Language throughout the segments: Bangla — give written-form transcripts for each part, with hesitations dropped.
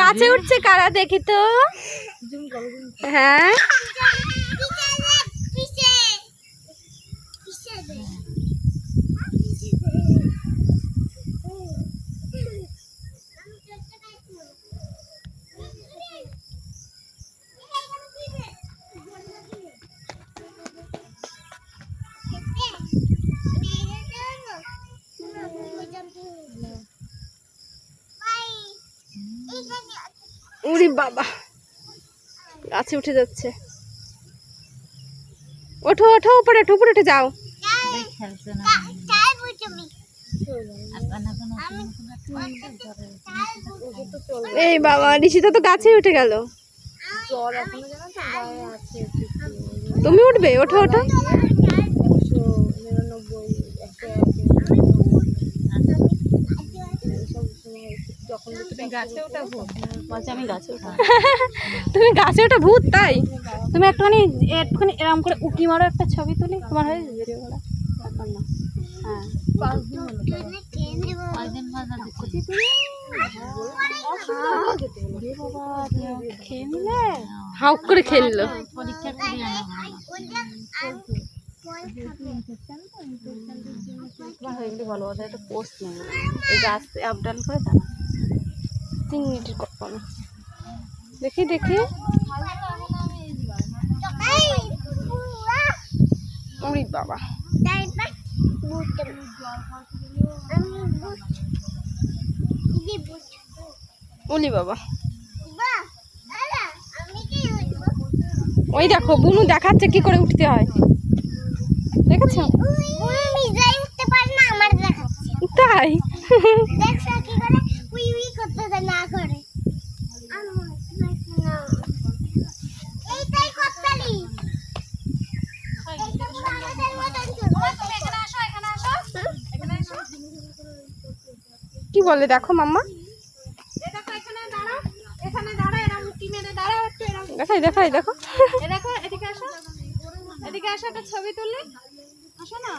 গাছে উঠছে কারা দেখি তো। হ্যাঁ উরি বাবা গাছে উঠে যাচ্ছে। ওঠো ওঠো উপরে ওঠো, উপরে উঠে যাও। এই বাবা ঋষিতা তো গাছে উঠে গেল। তুমি উঠবে? ওঠো ওঠো। তুমি গাছে ওঠা ভূত? তাই তুমি একটুখানি একটুখানি এরকম করে উকি মারো, একটা ছবি তুলি তোমার হয়ে ভিডিও করা। হ্যাঁ হাউক করে খেললো। বলো ওদের একটা পোস্ট নেই, এই গাছ আপ ডাউন করে দাঁড়া 3 মিনিটের কথা। দেখি দেখি ওরে বাবা ওলি বাবা। ওই দেখো বুনু দেখাচ্ছে কি করে উঠতে হয়, দেখেছো? তাই কি বলে দেখো মাম্মা, দেখাই দেখাই দেখো। এদিকে আসো, এদিকে আসো, একটা ছবি তুললে আসো না।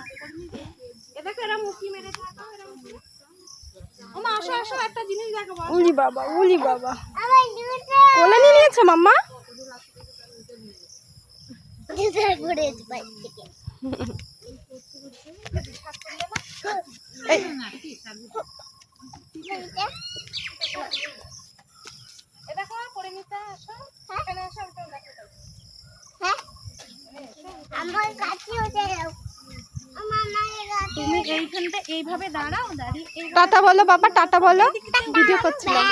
দেখো এরা মুখি মেরে থাকো, ওমা আসো আসো, একটা জিনিস দেখো। উলি বাবা উলি বাবা, কোলে নিয়ে নিয়েছো মাম্মা? তুমি এইখানটা এইভাবে দাঁড়াও, দাঁড়িয়ে টাটা বলো বাবা, টাটা বলো, ভিডিও করছিলাম।